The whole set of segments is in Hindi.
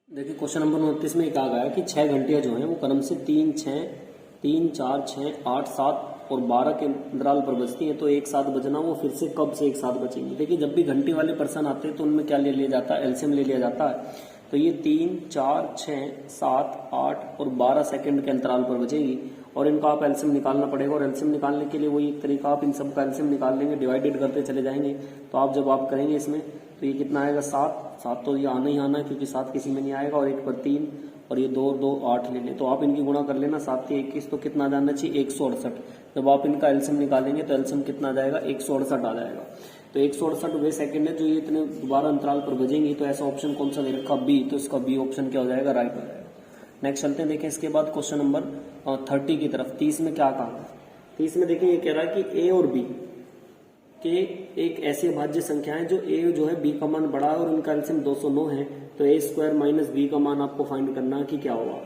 देखिए क्वेश्चन नंबर 29 में कहा गया है कि 6 घंटियां जो हैं वो क्रम से 3, 6, 3, 4, 6, 8, 7 और 12 के अंतराल पर बजती हैं। तो एक साथ बजना वो फिर से कब से एक साथ बचेंगी। देखिए जब भी घंटी वाले पर्सन आते हैं तो उनमें क्या ले लिया जाता है, एलसीएम ले लिया जाता है। तो ये 3, 4, 6, 7, 8 और 12 सेकंड के अंतराल पर बचेगी और इनका आप एलसीएम निकालना पड़ेगा। और एलसीएम निकालने के लिए वही एक तरीका, आप इन सब का एलसीएम निकाल लेंगे, डिवाइडेड करते चले जाएंगे। तो आप जब आप करेंगे इसमें तो ये कितना आएगा, 7 तो ये आना ही आना है क्योंकि 7 किसी में नहीं आएगा। और 1 पर 3 और ये 2 2 8 ले लें तो आप इनकी गुणा कर लेना, 7 के 21 तो कितना आ जाना चाहिए, 168। जब आप इनका एलसीएम निकालेंगे तो एलसीएम कितना आ जाएगा, 168 आ जाएगा। तो 168 वे सेकंड है जो ये इतने दोबारा अंतराल पर बजेंगी। तो ऐसा ऑप्शन कौन सा दे रखा, बी। तो इसका बी ऑप्शन क्या हो जाएगा, राइट हो जाएगा। नेक्स्ट चलते हैं, देखें इसके बाद क्वेश्चन नंबर 30 की तरफ। 30 में क्या कहा, 30 में देखिए ये कह रहा है कि ए और बी के एक ऐसी अभाज्य संख्या है जो ए जो है बी का मान बड़ा है और उनका एलसीएम 209 है। तो ए स्क्वायर माइनस बी का मान आपको फाइंड करना है कि क्या होगा।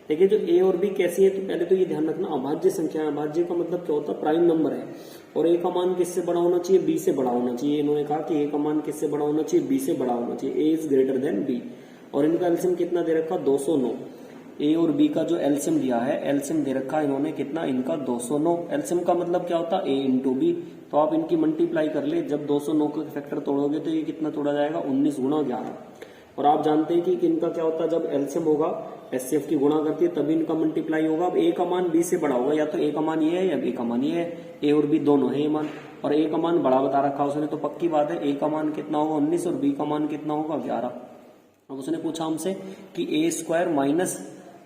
देखिए जो ए और बी कैसी है, तो पहले तो ये ध्यान रखना अभाज्य संख्या है। अभाज्य का मतलब क्या होता है, प्राइम नंबर है और ए का मान किससे बड़ा होना चाहिए, बी से बड़ा होना चाहिए। इन्होंने कहा कि ए का मान किससे बड़ा होना चाहिए, बी से बड़ा होना चाहिए। ए इज ग्रेटर देन बी और इनका एलसीएम कितना दे रखा, 209। ए और बी का जो एलसीएम दिया है, एलसीएम दे रखा है इन्होंने कितना, इनका 209। एलसीएम का मतलब क्या होता है, ए इंटू बी। तो आप इनकी मल्टीप्लाई कर ले, जब 209 के फैक्टर तोड़ोगे तो ये कितना तोड़ा जाएगा, 19 गुणा 11। और आप जानते हैं कि इनका क्या होता है, जब एलसीएम होगा एचसीएफ की गुणा करती है तभी इनका मल्टीप्लाई होगा। अब ए का मान बी से बड़ा होगा, या तो ए का मान ये है या बी का मान ये है। ए और बी दोनों है ये मान, और ए का मान बड़ा बता रखा उसने, तो पक्की बात है ए का मान कितना होगा, 19 और बी का मान कितना होगा, 11। अब उसने पूछा हमसे कि ए स्क्वायर माइनस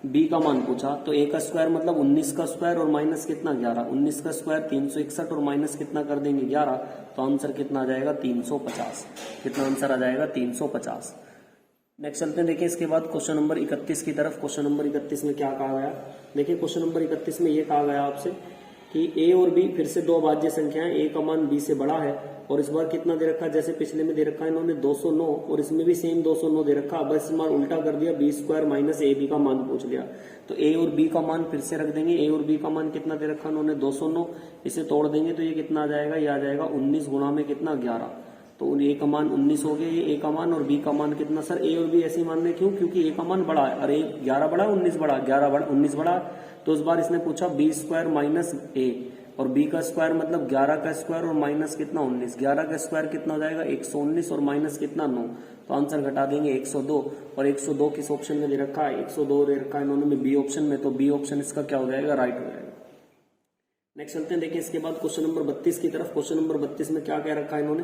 बी का मान पूछा, तो ए का स्क्वायर मतलब 19 का स्क्वायर और माइनस कितना, 11। 19 का स्क्वायर 361 और माइनस कितना कर देंगे, 11। तो आंसर कितना आ जाएगा, 350। कितना आंसर आ जाएगा, 350। नेक्स्ट चलते हैं, देखिए इसके बाद क्वेश्चन नंबर 31 की तरफ। क्वेश्चन नंबर 31 में क्या कहा गया, देखिए क्वेश्चन नंबर 31 में ये कहा गया आपसे कि ए और बी फिर से दो अभाज्य संख्याएं, ए का मान बी से बड़ा है और इस बार कितना दे रखा है, जैसे पिछले में दे रखा है इन्होंने 209 और इसमें भी सेम 209 दे रखा। अब इस बार उल्टा कर दिया, b square minus a b का मान पूछ लिया। तो ए और बी का मान फिर से रख देंगे। ए और बी का मान कितना दे रखा इन्होंने, 209। इसे तोड़ देंगे तो ये कितना आ जाएगा, ये आ जाएगा 19 गुणा में कितना, 11। तो ए का मान 19 हो गया, ये ए का मान, और बी का मान कितना, सर ए और बी ऐसे मान रहे क्यों, क्योंकि ए का मान बड़ा है। अरे 11 बड़ा 19 बड़ा, 11 बड़ा 19 बड़ा। तो इस बार इसने पूछा बी स्क्वायर माइनस ए, और बी का स्क्वायर मतलब 11 का स्क्वायर और माइनस कितना 19। 11 का स्क्वायर कितना हो जाएगा, 119 और माइनस कितना 9। तो आंसर घटा देंगे 102। और 102 किस ऑप्शन में दे रखा है, 102 दे रखा है इन्होंने बी ऑप्शन में। तो बी ऑप्शन इसका क्या हो जाएगा, राइट हो जाएगा। नेक्स्ट चलते हैं, देखिए इसके बाद क्वेश्चन नंबर 32 की तरफ। क्वेश्चन नंबर 32 में क्या कह रखा है इन्होंने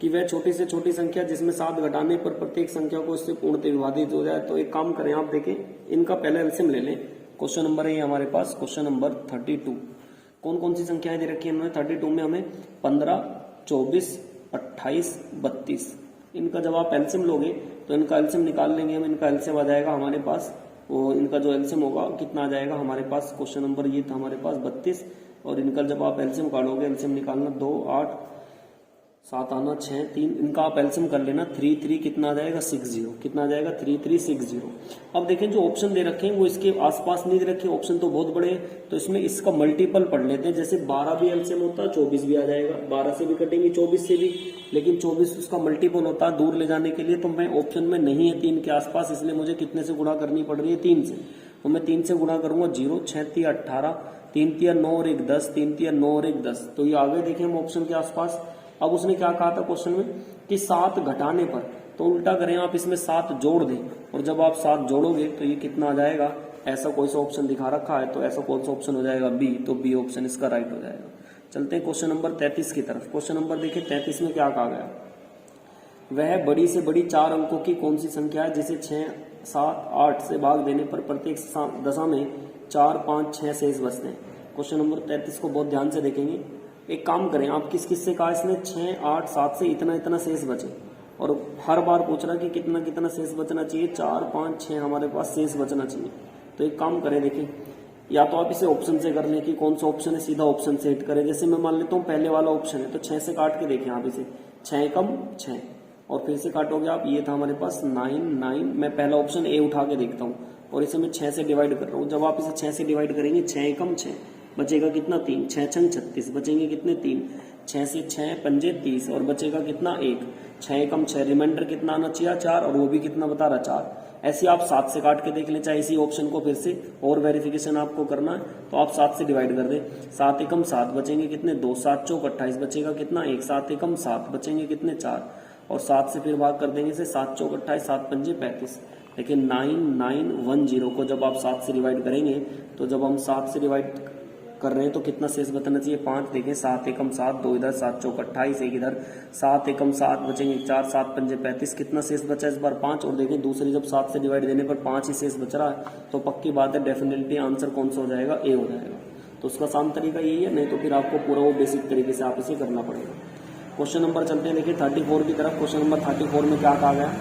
कि वह छोटी से छोटी संख्या जिसमें 7 घटाने पर प्रत्येक संख्या को इससे पूर्णतः विभाजित हो जाए। तो एक काम करें, आप देखें इनका पहले एलसीएम ले लें। क्वेश्चन नंबर है हमारे पास क्वेश्चन नंबर 32। कौन कौन सी संख्याएं दे रखी है इन्होंने, 32 में हमें 15, 24, 28, 32। इनका जब आप एलसीएम लोगे तो इनका एलसीएम निकाल लेंगे हम। इनका एलसीएम आ जाएगा हमारे पास, वो इनका जो एलसीएम होगा कितना आ जाएगा हमारे पास, क्वेश्चन नंबर ये था हमारे पास 32। और इनका जब आप एलसीएम काटोगे, एलसीएम निकालना 2, 8, 7 आना 6, 3, इनका आप एलसीएम कर लेना 3, 3 कितना आ जाएगा, 60। कितना आ जाएगा, 3, 3, 60। अब देखें जो ऑप्शन दे रखे हैं वो इसके आसपास नहीं दे रखे, ऑप्शन तो बहुत बड़े हैं। तो इसमें इसका मल्टीपल पढ़ लेते हैं। जैसे 12 भी एलसीएम होता है, 24 भी आ जाएगा। 12 से भी कटेंगे, 24 से भी, लेकिन 24 उसका मल्टीपल होता है दूर ले जाने के लिए। तो मैं ऑप्शन में नहीं है 3 के आसपास, इसलिए मुझे कितने से गुणा करनी पड़ रही है, 3 से। तो मैं 3 से गुणा करूंगा, 0, 6 3 18, 3 3 9 और 1 10, 3 3 9 और 1 10। तो ये आगे देखें हम ऑप्शन के आसपास। अब उसने क्या कहा था क्वेश्चन में कि 7 घटाने पर, तो उल्टा करें आप, इसमें 7 जोड़ दें और जब आप 7 जोड़ोगे तो ये कितना आ जाएगा, ऐसा कोई सा ऑप्शन दिखा रखा है। तो ऐसा कौन सा ऑप्शन हो जाएगा, बी। तो बी ऑप्शन इसका राइट हो जाएगा। चलते हैं क्वेश्चन नंबर 33 की तरफ। क्वेश्चन नंबर देखिए 33 में क्या कहा गया, वह बड़ी से बड़ी 4 अंकों की कौन सी संख्या है जिसे 6, 7, 8 से भाग देने पर प्रत्येक दशा में 4, 5, 6 शेष बचते हैं। क्वेश्चन नंबर 33 को बहुत ध्यान से देखेंगे। एक काम करें, आप किस किस से कहा इसने, 6, 8, 7 से इतना इतना शेष बचे, और हर बार पूछ रहा कि कितना कितना शेष बचना चाहिए, 4, 5, 6 हमारे पास शेष बचना चाहिए। तो एक काम करें, देखें या तो आप इसे ऑप्शन से कर लें कि कौन सा ऑप्शन है, सीधा ऑप्शन से हिट करें। जैसे मैं मान लेता हूँ पहले वाला ऑप्शन है, तो 6 से काट के देखें आप इसे, 6 कम 6, और फिर से काटोगे आप, ये था हमारे पास 9, 9। मैं पहला ऑप्शन ए उठा के देखता हूँ और इसे मैं 6 से डिवाइड कर रहा हूँ। जब आप इसे 6 से डिवाइड करेंगे, 6 कम 6, बचेगा कितना, 3, 6 छंग 36, बचेंगे कितने, 3, 6 से 6 पंजे 30 और बचेगा कितना, 1, 6 कम 6, रिमाइंडर कितना आना चाहिए, 4, और वो भी कितना बता रहा, 4। ऐसे आप 7 से काट के देख लें, चाहे इसी ऑप्शन को फिर से और वेरिफिकेशन आपको करना है तो आप 7 से डिवाइड कर दें। 7 एकम 7 बचेंगे कितने 2, 7 चौक 28 बचेगा कितना 1, 7 एकम 7 बचेंगे कितने 4, और 7 से फिर भाग कर देंगे इसे 7 चौक 28, 7 पंजे 35। लेकिन 9910 को जब आप 7 से डिवाइड करेंगे तो जब हम 7 से डिवाइड कर रहे हैं तो कितना शेष बचना चाहिए 5। देखें 7 एकम 7, 2 इधर 7 चौक 28, 1 इधर 7 एकम 7 बचेंगे 4, 7 पंजे 35, कितना शेष बचा इस बार 5। और देखें दूसरी जब 7 से डिवाइड देने पर 5 ही शेष बच रहा है तो पक्की बात है डेफिनेटली आंसर कौन सा हो जाएगा ए हो जाएगा। तो उसका आसान तरीका यही है, नहीं तो फिर आपको पूरा वो बेसिक तरीके से आप इसे करना पड़ेगा। क्वेश्चन नंबर चलते हैं देखिए 34 की तरफ। क्वेश्चन नंबर 34 में क्या कहा गया,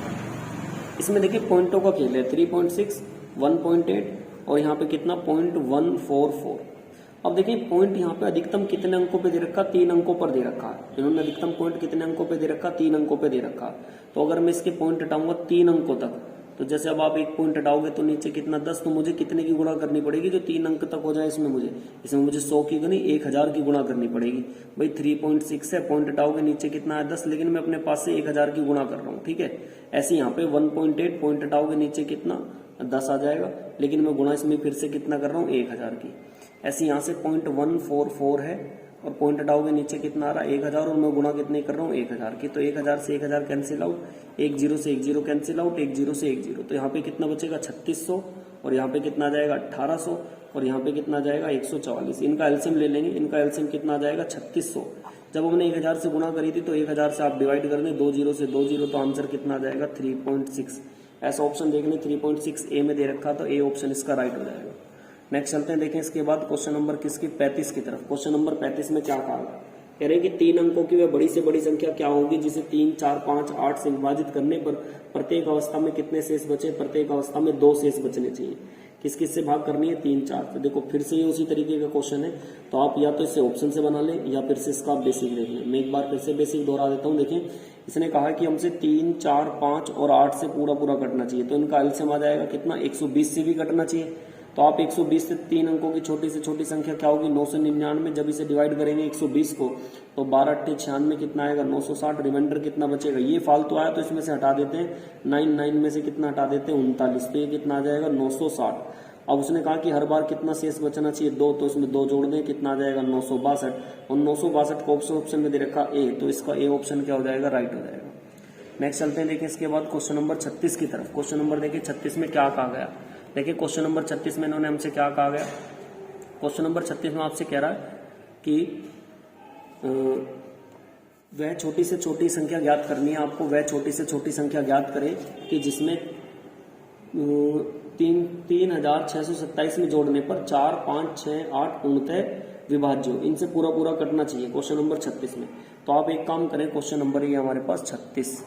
इसमें देखिए पॉइंटों का खेल है 3.6, 1.8 और यहाँ पे कितना 0.144। अब देखिए पॉइंट यहाँ पे अधिकतम कितने अंकों पे दे रखा 3 अंकों पर दे रखा है। इन्होंने अधिकतम पॉइंट कितने अंकों पे दे रखा 3 अंकों पे दे रखा। तो अगर मैं इसके पॉइंट हटाऊंगा 3 अंकों तक, तो जैसे अब आप एक पॉइंट हटाओगे तो नीचे कितना 10, तो मुझे कितने की गुणा करनी पड़ेगी जो 3 अंक तक हो जाए। इसमें मुझे 100 की नहीं 1000 की गुणा करनी पड़ेगी। भाई 3.6 है, पॉइंट हटाओगे नीचे कितना है 10, लेकिन मैं अपने पास से 1000 की गुणा कर रहा हूँ, ठीक है। ऐसे यहाँ पे 1.8 पॉइंट हटाओगे नीचे कितना 10 आ जाएगा, लेकिन मैं गुणा इसमें फिर से कितना कर रहा हूँ 1000 की। ऐसे यहाँ से 0.144 है और पॉइंट हटाओगे नीचे कितना आ रहा है 1000 और मैं गुणा कितने कर रहा हूँ 1000 की। तो 1000 से 1000 कैंसिल आउट, 10 से 10 कैंसिल आउट, 10 से 10। तो यहाँ पे कितना बचेगा 3600 और यहाँ पे कितना आ जाएगा 1800 और यहाँ पे कितना आ जाएगा 144। इनका एलसीएम ले लेंगे, इनका एलसीएम कितना आ जाएगा 3600। जब हमने 1000 से गुणा करी थी तो 1000 से आप डिवाइड कर दें 20 से 20 तो आंसर कितना आ जाएगा 3.6। ऐसा ऑप्शन देख लें 3.6 ए में दे रखा तो ए ऑप्शन इसका राइट हो जाएगा। नेक्स्ट चलते हैं देखें इसके बाद क्वेश्चन नंबर किसकी 35 की तरफ। क्वेश्चन नंबर 35 में क्या कहा कह रहे हैं कि 3 अंकों की वह बड़ी से बड़ी संख्या क्या होगी जिसे 3, 4, 5, 8 से विभाजित करने पर प्रत्येक अवस्था में कितने शेष बचे। प्रत्येक अवस्था में 2 शेष बचने चाहिए। किस किस से भाग करनी है 3, 4। तो देखो फिर से ये उसी तरीके का क्वेश्चन है, तो आप या तो इसे ऑप्शन से बना लें या फिर से इसका बेसिक देख लें। मैं एक बार फिर से बेसिक दोहरा देता हूँ। देखें इसने कहा कि हमसे 3, 4, 5 और 8 से पूरा कटना चाहिए, तो इनका एलसीएम आ जाएगा कितना 120 से भी कटना चाहिए। तो आप 120 से 3 अंकों की छोटी से छोटी संख्या क्या होगी 999। जब इसे डिवाइड करेंगे 120 को तो 12 8 96 कितना आएगा 960। रिमाइंडर कितना बचेगा, ये फालतू आया तो इसमें से हटा देते हैं 9 में से कितना हटा देते हैं 39, तो ये कितना आ जाएगा 960। अब उसने कहा कि हर बार कितना शेष बचना चाहिए 2, तो इसमें 2 जोड़ दें कितना आ जाएगा 962 और 962 को ऑप्शन में दे रखा ए, तो इसका ए ऑप्शन क्या हो जाएगा राइट हो जाएगा। नेक्स्ट चलते हैं देखिए इसके बाद क्वेश्चन नंबर 36 की तरफ। क्वेश्चन नंबर देखिए 36 में क्या कहा गया। देखिए क्वेश्चन नंबर 36 में इन्होंने हमसे क्या कहा गया। क्वेश्चन नंबर 36 में आपसे कह रहा है कि वह छोटी से छोटी संख्या ज्ञात करनी है आपको। वह छोटी से छोटी संख्या ज्ञात करें कि जिसमें 3627 में जोड़ने पर 4, 5, 6, 8 पूर्णतः विभाज्य हो। इनसे पूरा कटना चाहिए क्वेश्चन नंबर 36 में। तो आप एक काम करें, क्वेश्चन नंबर ये हमारे पास 36,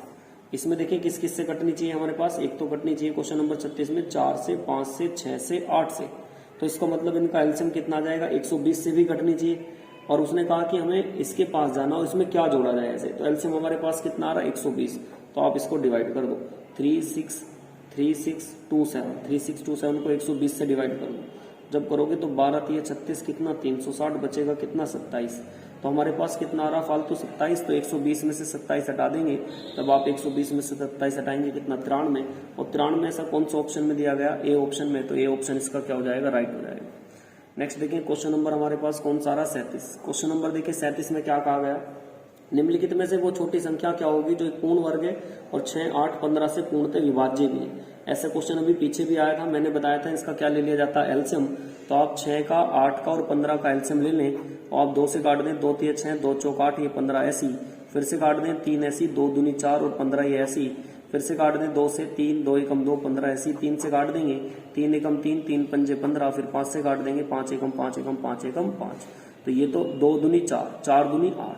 इसमें देखिए किस किस से कटनी चाहिए हमारे पास। एक तो कटनी चाहिए क्वेश्चन नंबर 36 में 4 से, 5 से, 6 से, 8 से। तो इसका मतलब इनका एलसीएम कितना आ जाएगा 120 से भी कटनी चाहिए। और उसने कहा कि हमें इसके पास जाना और इसमें क्या जोड़ा जाए ऐसे। तो एलसीएम हमारे पास कितना आ रहा है 120। तो आप इसको डिवाइड कर दो 3627 को 120 से डिवाइड कर दो। जब करोगे तो 12 3 36 कितना 360 बचेगा कितना 27। तो हमारे पास कितना आ रहा फालतू 27। तो 120 में से 27 हटा देंगे, तब आप 120 में से 27 हटाएंगे कितना 93। और 93 ऐसा कौन सा ऑप्शन में दिया गया ए ऑप्शन में, तो ए ऑप्शन इसका क्या हो जाएगा राइट हो जाएगा। नेक्स्ट देखिए क्वेश्चन नंबर हमारे पास कौन सा रहा 37। क्वेश्चन नंबर देखिए 37 में क्या कहा गया। निम्नलिखित में से वो छोटी संख्या क्या होगी जो एक पूर्ण वर्ग है और 6, 8, 15 से पूर्णतः विभाज्य भी है। ऐसा क्वेश्चन अभी पीछे भी आया था, मैंने बताया था इसका क्या ले लिया जाता है एलसीएम। तो आप 6 का, 8 का और 15 का एलसीएम ले लें और आप 2 से काट दें 2 3 6, 2 चौक 8, ये 15 ऐसी। फिर से काट दें 3 ऐसी, 2 दूनी 4 और 15 ये ऐसी। फिर से काट दें 2 से 3, 2 एकम 2, 15 ऐसी। 3 से काट देंगे 3 एकम 3, 3 पंजे 15। फिर 5 से काट देंगे 5 एकम 5 एकम 5 एकम 5। तो ये तो 2 दूनी 4, 4 दूनी 8,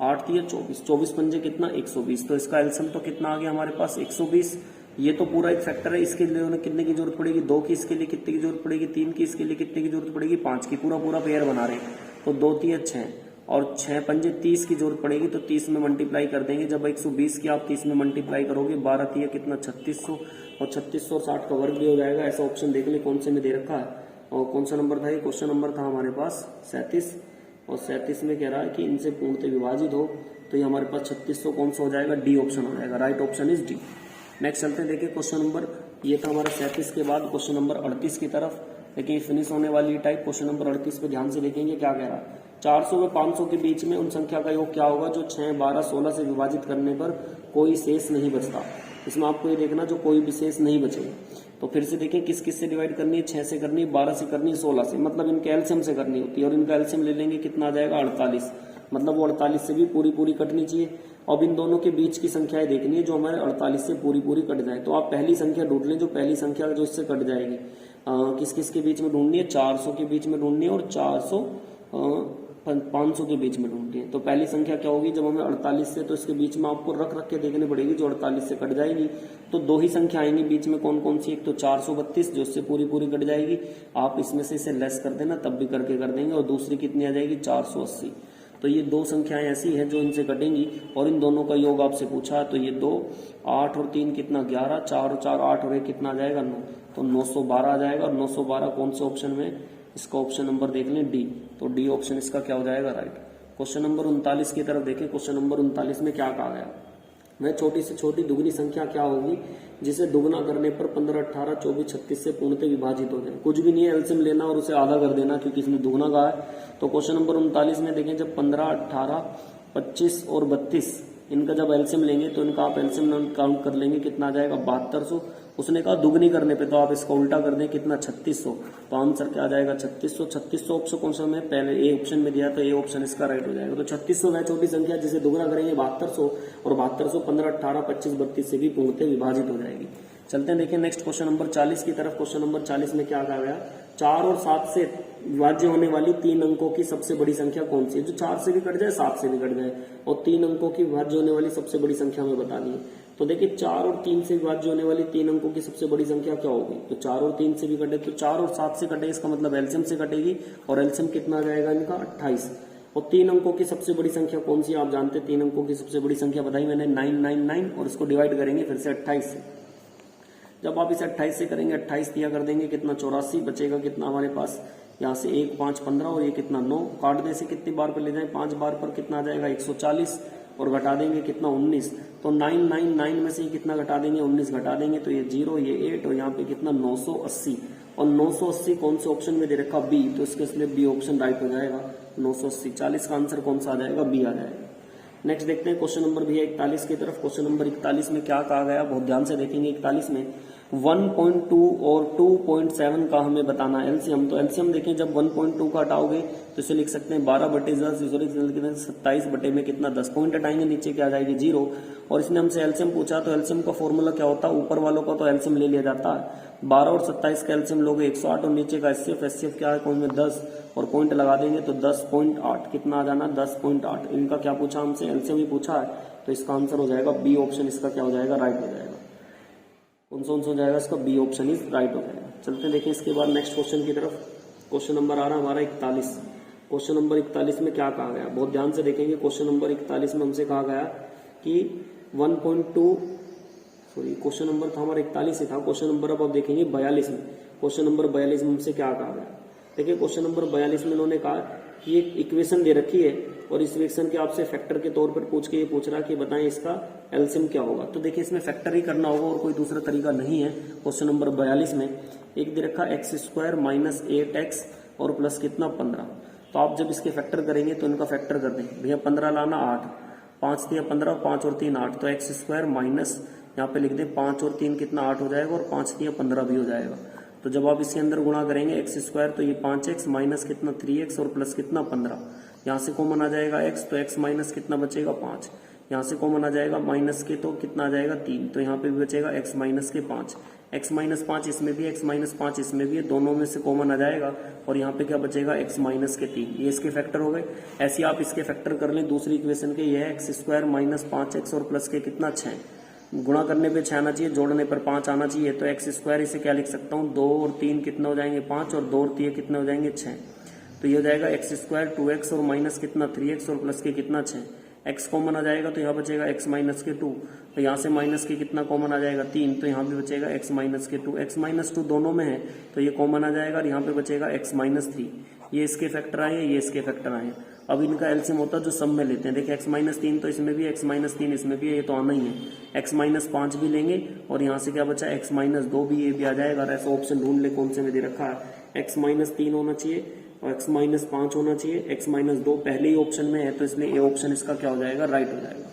8 3 24, 24 पंजे कितना 120। तो इसका एलसीएम तो कितना आ गया हमारे पास 120। ये तो पूरा एक फैक्टर है, इसके लिए उन्हें कितने की जरूरत पड़ेगी 2 की, इसके लिए कितने की जरूरत पड़ेगी 3 की, इसके लिए कितने की जरूरत पड़ेगी 5 की। पूरा पेयर बना रहे हैं तो 2 3 6 और 6 पंजे 30 की जरूरत पड़ेगी। तो 30 में मल्टीप्लाई कर देंगे। जब 120 की आप 30 में मल्टीप्लाई करोगे 12 3 कितना 3600 और 3600 और 60 का वर्ग भी हो जाएगा। ऐसा ऑप्शन देख ले कौन से में दे रखा है और कौन सा नंबर था ये। क्वेश्चन नंबर था हमारे पास 37 और 37 में कह रहा है कि इनसे पूर्णतः विभाजित हो। तो ये हमारे पास 3600 कौन सा हो जाएगा डी ऑप्शन हो जाएगा। Right option is D. Next चलते हैं देखिए क्वेश्चन नंबर ये था हमारा 37 के बाद क्वेश्चन नंबर 38 की तरफ। लेकिन फिनिश होने वाली टाइप क्वेश्चन नंबर 38 पे ध्यान से देखेंगे क्या कह रहा है। 400 व 500 के बीच में उन संख्या का योग क्या होगा जो 6, 12, 16 से विभाजित करने पर कोई शेष नहीं बचता। इसमें आपको ये देखना जो कोई भी शेष नहीं बचेगा। तो फिर से देखें किस किस से डिवाइड करनी है, 6 से करनी है, 12 से करनी है, 16 से, मतलब इनके एलसीएम से करनी होती है। और इनका एलसीएम ले लेंगे कितना आ जाएगा 48, मतलब वो 48 से भी पूरी पूरी कटनी चाहिए। अब इन दोनों के बीच की संख्याएं देखनी है जो हमारे 48 से पूरी पूरी कट जाए। तो आप पहली संख्या ढूंढ लें, जो पहली संख्या जो इससे कट जाएगी। किस किस के बीच में ढूंढनी है, 400 के बीच में ढूंढनी है और 500 के बीच में ढूंढनी है। तो पहली संख्या क्या होगी, जब हमें 48 से, तो इसके बीच में आपको रख रख के देखनी पड़ेगी जो 48 से कट जाएगी। तो दो ही संख्या आएंगी बीच में, कौन कौन सी, एक तो 432 जो इससे पूरी पूरी कट जाएगी, आप इसमें से इसे लेस कर देना तब भी करके कर देंगे, और दूसरी कितनी आ जाएगी 480। तो ये दो संख्याएं ऐसी हैं जो इनसे कटेंगी और इन दोनों का योग आपसे पूछा। तो ये 2, 8 और 3 कितना 11, 4 और 4 8 और 1 कितना आ जाएगा 9, तो 912 आ जाएगा। और 912 कौन से ऑप्शन में, इसका ऑप्शन नंबर देख लें डी। तो डी ऑप्शन इसका क्या हो जाएगा राइट। क्वेश्चन नंबर 39 की तरफ देखें। क्वेश्चन नंबर 39 में क्या कहा गया, वह छोटी से छोटी दुगनी संख्या क्या होगी जिसे दुगना करने पर 15, 18, 24, 36 से पूर्णतः विभाजित हो जाए। कुछ भी नहीं है, एलसीएम लेना और उसे आधा कर देना क्योंकि इसने दुगना कहा है। तो क्वेश्चन नंबर 39 में देखें, जब 15, 18, 25 और 32 इनका जब एलसीएम लेंगे तो इनका आप एलसीएम काउंट कर लेंगे कितना आ जाएगा 7200। उसने कहा दुगनी करने पे, तो आप इसका उल्टा कर दें कितना 3600। तो आंसर क्या आ जाएगा 3600। 3600 ऑप्शन कौन सा में पहले ए ऑप्शन में दिया, तो ए ऑप्शन इसका राइट हो जाएगा। तो 3600 वह छोटी संख्या जिसे दुगना करेंगे 7200, और 7200 15, 18, 25, 32 से भी पूर्णतः विभाजित हो जाएगी। चलते हैं देखिए नेक्स्ट क्वेश्चन नंबर 40 की तरफ। क्वेश्चन नंबर 40 में क्या कहा गया, 4 और 7 से विभाज्य होने वाली 3 अंकों की सबसे बड़ी संख्या कौन सी है, जो 4 से भी कट जाए 7 से भी कट जाए, और 3 अंकों की विभाज्य होने वाली सबसे बड़ी संख्या हमें बतानी है। तो देखिए 4 और 3 से विभाज्य होने वाली 3 अंकों की सबसे बड़ी संख्या क्या होगी, तो 4 और 3 से भी कटे, तो 4 और 7 से कटे, इसका मतलब एलसीएम से कटेगी, और एलसीएम कितना आ जाएगा इनका 28। और 3 अंकों की सबसे बड़ी संख्या कौन सी है, आप जानते हैं 3 अंकों की सबसे बड़ी संख्या बताई मैंने 999, और इसको डिवाइड करेंगे फिर से 28 से। जब आप इसे 28 से करेंगे, 28 दिया कर देंगे कितना 84, बचेगा कितना हमारे पास, यहाँ से 1, 5, 15 और ये कितना 9, काट दे से कितनी बार पर ले जाए 5 बार पर कितना आ जाएगा 140, और घटा देंगे कितना 19। तो 999 में से कितना घटा देंगे 19 घटा देंगे, तो ये 0, ये 8 और यहाँ पे कितना 980। और 980 कौन से ऑप्शन में दे रखा बी, तो इसके इसलिए बी ऑप्शन राइट हो जाएगा 980। 40 का आंसर कौन सा आ जाएगा, बी आ जाएगा। नेक्स्ट देखते हैं क्वेश्चन नंबर भी है 41 की तरफ। क्वेश्चन नंबर 41 में क्या कहा गया, बहुत ध्यान से देखेंगे। 41 में 1.2 और 2.7 का हमें बताना है एलसीएम। तो एलसीएम देखें, जब 1.2 का हटाओगे तो इसे लिख सकते हैं 12/10, 27 बटे में कितना 10 पॉइंट हटाएंगे, नीचे क्या आ जाएगी 0। और इसने हमसे एलसीएम पूछा, तो एलसीएम का फॉर्मूला क्या होता है, ऊपर वालों का तो एलसीएम ले लिया जाता है, 12 और 27 का एलसीएम लोगे 108, और नीचे का एचसीएफ क्या है कोई में 10, और पॉइंट लगा देंगे तो 10.8 कितना आ जाना 10.8। इनका क्या पूछा हमसे, एलसीएम ही पूछा है, तो इसका आंसर हो जाएगा बी ऑप्शन, इसका क्या हो जाएगा राइट हो जाएगा। कौन सा हो जाएगा इसका, बी ऑप्शन इज राइट हो जाएगा। चलते देखिए इसके बाद नेक्स्ट क्वेश्चन की तरफ। क्वेश्चन नंबर आ रहा है हमारा 41। क्वेश्चन नंबर 41 में क्या कहा गया, बहुत ध्यान से देखेंगे। क्वेश्चन नंबर 41 में हमसे कहा गया कि 1.2 क्वेश्चन नंबर था हमारा 41 ही था। क्वेश्चन नंबर अब आप देखेंगे 42 में। क्वेश्चन नंबर 42 में हमसे क्या कहा गया, देखिए क्वेश्चन नंबर 42 में उन्होंने कहा कि एक इक्वेशन दे रखी है और इस इक्वेशन के आपसे फैक्टर के तौर पर पूछ के ये पूछ रहा है कि बताएं इसका एलसीएम क्या होगा। तो देखिए इसमें फैक्टर ही करना होगा और कोई दूसरा तरीका नहीं है। क्वेश्चन नंबर 42 में एक दे रखा x² - 8x और प्लस कितना 15। तो आप जब इसके फैक्टर करेंगे तो इनका फैक्टर कर दें भैया, 15 लाना 8, 5 दिया 15, 5 और 3 8, तो x² माइनस यहाँ पे लिख दें 5 और 3 कितना 8 हो जाएगा, और 5 दिया 15 भी हो जाएगा। तो जब आप इसके अंदर गुणा करेंगे x² तो ये 5x माइनस कितना 3x और प्लस कितना 15, यहाँ से कॉमन आ जाएगा x, तो x माइनस कितना बचेगा 5, यहाँ से कॉमन आ जाएगा माइनस के, तो कितना आ जाएगा 3, तो यहाँ पे भी बचेगा x माइनस के 5, x माइनस 5 इसमें भी, x माइनस 5 इसमें भी है, दोनों में से कॉमन आ जाएगा, और यहाँ पे क्या बचेगा x माइनस के 3। ये इसके फैक्टर हो गए। ऐसे आप इसके फैक्टर कर लें दूसरी इक्वेशन के, ये है x² माइनस 5x और प्लस के कितना 6, गुणा करने पे 6 आना चाहिए, जोड़ने पर 5 आना चाहिए। तो x² इसे क्या लिख सकता हूँ, 2 और 3 कितने हो जाएंगे 5, और 2 और 3 कितने हो जाएंगे 6। तो ये हो जाएगा x² 2x और माइनस कितना 3x और प्लस के कितना 6। x कॉमन आ जाएगा तो यहाँ बचेगा x माइनस के 2, तो यहाँ से माइनस के कितना कॉमन आ जाएगा 3, तो यहाँ भी बचेगा x माइनस के 2। x माइनस 2 दोनों में है तो ये कॉमन आ जाएगा, और यहाँ पे बचेगा x माइनस 3। ये इसके फैक्टर आए, ये इसके फैक्टर आए। अब इनका एलसीएम होता है जो सब में लेते हैं। देखिए x-3 तो इसमें भी, x-3 इसमें भी है, ये तो आना ही है। x-5 भी लेंगे और यहाँ से क्या बचा x-2 भी, ये भी आ जाएगा। ऐसा ऑप्शन ढूंढ ले कौन से में दे रखा है। x-3 होना चाहिए और x-5 होना चाहिए। x-2 पहले ही ऑप्शन में है तो इसलिए ये ऑप्शन इसका क्या हो जाएगा, राइट हो जाएगा।